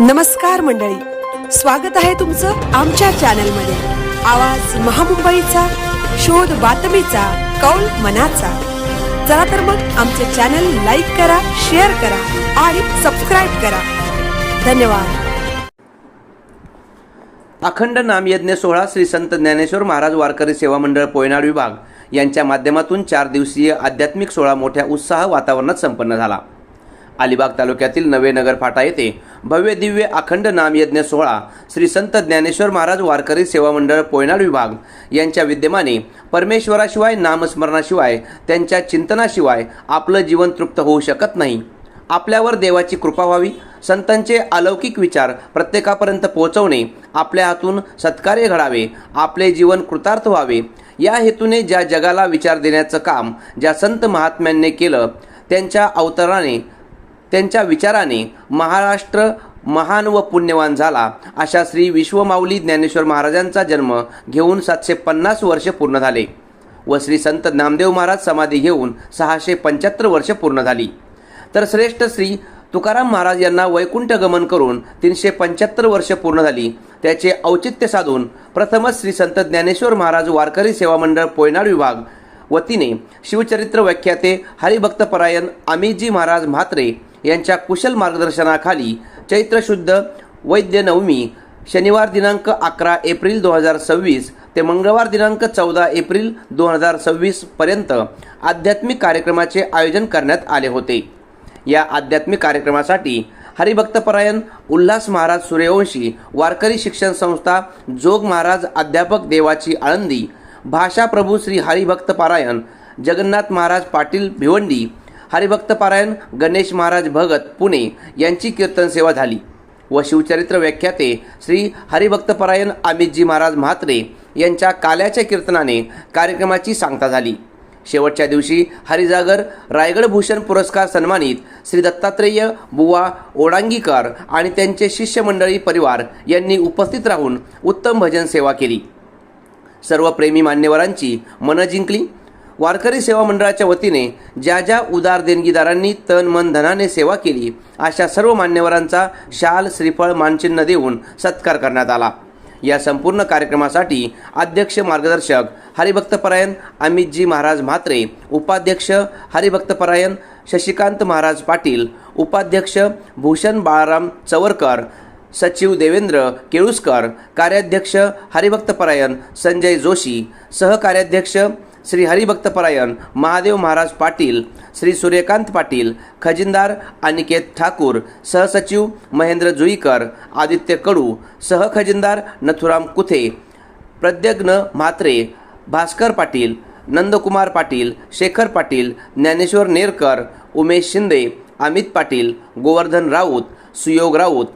नमस्कार मंडळी, स्वागत आहे तुमचं आमच्या चॅनलमध्ये. आवाज महामुंबईचा, शोध बातमीचा, कौल मनाचा. चला तर मग आमचे चॅनल लाईक करा, शेअर करा आणि सबस्क्राईब करा. धन्यवाद. अखंड नामयज्ञ सोहळा श्री संत ज्ञानेश्वर महाराज वारकरी सेवा मंडळ पोयनाड विभाग यांच्या माध्यमातून 4 दिवसीय आध्यात्मिक सोहळा मोठ्या उत्साह वातावरणात संपन्न झाला. अलिबाग तालुक्यातील नवे नगर फाटा येथे भव्य दिव्य अखंड नामयज्ञ सोहळा श्री संत ज्ञानेश्वर महाराज वारकरी सेवा मंडळ पोयनाड विभाग यांच्या विद्यमाने परमेश्वराशिवाय, नामस्मरणाशिवाय, त्यांच्या चिंतनाशिवाय आपलं जीवन तृप्त होऊ शकत नाही. आपल्यावर देवाची कृपा व्हावी, संतांचे अलौकिक विचार प्रत्येकापर्यंत पोहोचवणे, आपल्या हातून सत्कार्य घडावे, आपले जीवन कृतार्थ व्हावे, या हेतूने ज्या जगाला विचार देण्याचं काम ज्या संत महात्म्यांनी केलं, त्यांच्या अवतरणाने, त्यांच्या विचाराने महाराष्ट्र महान व पुण्यवान झाला. अशा श्री विश्वमाऊली ज्ञानेश्वर महाराजांचा जन्म घेऊन 750 वर्ष पूर्ण झाले व श्री संत नामदेव महाराज समाधी घेऊन 675 वर्ष पूर्ण झाली. तर श्रेष्ठ श्री तुकाराम महाराज यांना वैकुंठ गमन करून 375 वर्ष पूर्ण झाली. त्याचे औचित्य साधून प्रथमच श्री संत ज्ञानेश्वर महाराज वारकरी सेवा मंडळ पोयनाड विभाग वतीने शिवचरित्र व्याख्याते हरिभक्तपरायण अमितजी महाराज म्हात्रे यांच्या कुशल मार्गदर्शनाखाली चैत्र शुद्ध वैद्य नवमी शनिवार दिनांक 11 एप्रिल 2026 ते मंगळवार दिनांक 14 एप्रिल 2026 पर्यंत आध्यात्मिक कार्यक्रमाचे आयोजन करण्यात आले होते. या आध्यात्मिक कार्यक्रमासाठी हरिभक्तपरायण उल्हास महाराज सूर्यवंशी वारकरी शिक्षण संस्था जोग महाराज अध्यापक देवाची आळंदी, भाषा प्रभू श्री हरिभक्तपरायण जगन्नाथ महाराज पाटील भिवंडी, हरिभक्तपरायण गणेश महाराज भगत पुणे यांची कीर्तन सेवा झाली व शिवचरित्र व्याख्याते श्री हरिभक्तपरायण अमितजी महाराज म्हात्रे यांच्या काल्याच्या कीर्तनाने कार्यक्रमाची सांगता झाली. शेवटच्या दिवशी हरिजागर रायगड भूषण पुरस्कार सन्मानित श्री दत्तात्रेय बुवा ओडांगीकर आणि त्यांचे शिष्यमंडळी परिवार यांनी उपस्थित राहून उत्तम भजन सेवा केली. सर्व प्रेमी मान्यवरांची मनं जिंकली. वारकरी सेवा मंडळाच्या वतीने ज्या ज्या उदार देणगीदारांनी तन मन धनाने सेवा केली, अशा सर्व मान्यवरांचा शाल, श्रीफळ, मानचिन्ह देऊन सत्कार करण्यात आला. या संपूर्ण कार्यक्रमासाठी अध्यक्ष मार्गदर्शक हरिभक्तपरायण अमितजी महाराज म्हात्रे, उपाध्यक्ष हरिभक्तपरायण शशिकांत महाराज पाटील, उपाध्यक्ष भूषण बाळाराम चवरकर, सचिव देवेंद्र केळुसकर, कार्याध्यक्ष हरिभक्तपरायण संजय जोशी, सहकार्याध्यक्ष श्री हरिभक्तपरायण महादेव महाराज पाटील, श्री सूर्यकांत पाटील, खजिनदार अनिकेत ठाकूर, सहसचिव महेंद्र जुईकर, आदित्य कडू, सहखजिनदार नथुराम कुथे, प्रद्यग्न म्हात्रे, भास्कर पाटील, नंदकुमार पाटील, शेखर पाटील, ज्ञानेश्वर नेरकर, उमेश शिंदे, अमित पाटील, गोवर्धन राऊत, सुयोग राऊत,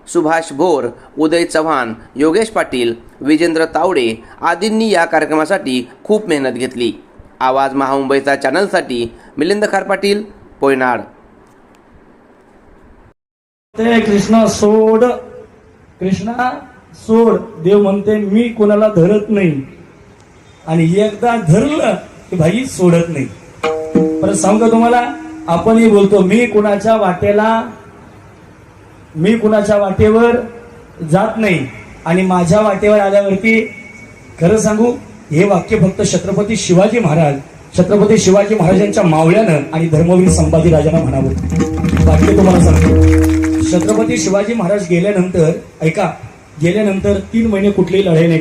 सुभाष भोर, उदय चव्हाण, योगेश पाटील, विजेंद्र तावडे आदींनी या कार्यक्रमासाठी खूप मेहनत घेतली. आवाज महामुंबईचा चॅनलसाठी मिलिंद खार पाटील, पोयनाड. ते कृष्णा सोड, कृष्णा सोड. देव म्हणते मी कोणाला धरत नाही आणि एकदा धरलं की भाई सोडत नाही. परत सांगू का तुम्हाला, आपणही बोलतो मी कुणाच्या वाटेवर जात नाही आणि माझ्या वाटेवर आल्यावरती खरं सांगू, हे वाक्य फक्त छत्रपती शिवाजी महाराजांच्या मावळ्यानं आणि धर्मवीर संभाजी राजांना म्हणावं. वाक्य तुम्हाला सांगतो, छत्रपती शिवाजी महाराज गेल्यानंतर 3 महिने कुठलीही लढाई नाही.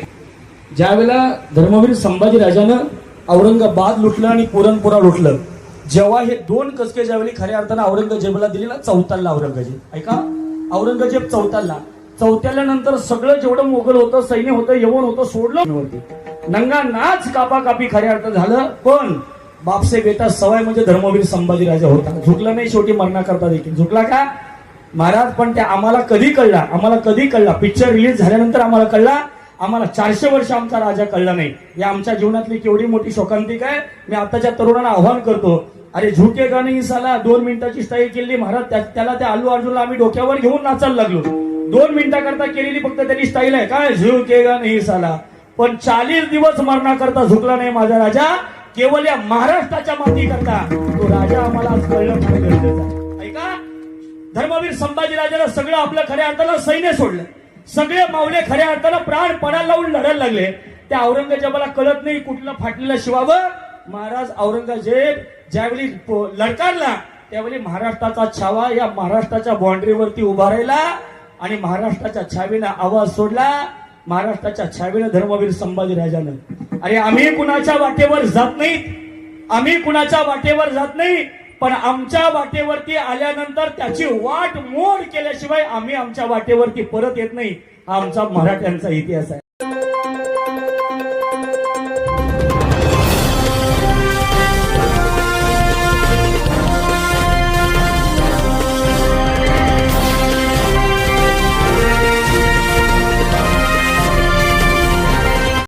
ज्यावेळेला धर्मवीर संभाजी राजानं औरंगाबाद लुटलं आणि पुरणपुरा लुटलं, जेव्हा हे 2 कसके ज्यावेळी खऱ्या अर्थानं औरंगजेबाला दिली ना, चौथ्याला औरंगजेब चौथ्याला नंतर सगळं जेवढं मोगल होतं, सैन्य होतं, यवन होतं, सोडलं होते. नंगा नाच कापाकापी खऱ्या अर्थ झालं. पण बापसे बेटा सवाय म्हणजे धर्मवीर संभाजी राजा होता. झुकला नाही, शेवटी मरणाकरता देखील झुकला का महाराज. पण त्या आम्हाला कधी कळला पिक्चर रिलीज झाल्यानंतर आम्हाला कळला. आम्हाला 400 वर्ष आमचा राजा कळला नाही. या आमच्या जीवनातली केवढी मोठी शोकांतिक आहे. मी आताच्या तरुणांना आव्हान करतो, अरे झुकेगा नाही साला. 2 मिनिटाची स्टाईल केली महाराज, त्याला त्या अल्लू अर्जुनला आम्ही डोक्यावर घेऊन नाचायला लागलो. 2 मिनिटाकरता केलेली फक्त त्यांनी स्टाईल आहे काय, झुकेगा नाही साला. पण 40 दिवस मरणाकरता झुकला नाही माझा राजा. केवळ या महाराष्ट्राच्या माती करता तो राजा आम्हाला आज कळलं फार गरजेचं आहे. ऐका, धर्मवीर संभाजीराजाला सगळं आपलं खऱ्या अर्थानं सैन्य सोडलं, सगळे मावले खऱ्या अर्थानं प्राण पणाला लावून लढायला लागले. त्या औरंगजेबाला कळत नाही कुठलं फाटलेलं शिवावं. महाराज औरंगजेब ज्यावेळी लढकारला त्यावेळी महाराष्ट्राचा छावा या महाराष्ट्राच्या बाउंड्रीवरती उभा राहिला आणि महाराष्ट्राच्या छावेनं आवाज सोडला. महाराष्ट्राच्या छावेनं धर्मवीर संभाजीराजानं, अरे आम्ही कुणाच्या वाटेवर जात नाहीत, आम्ही कुणाच्या वाटेवर जात नाही, पण आमच्या वाटेवरती आल्यानंतर त्याची वाट मोड केल्याशिवाय आम्ही आमच्या वाटेवरती परत येत नाही. हा आमचा मराठ्यांचा इतिहास आहे.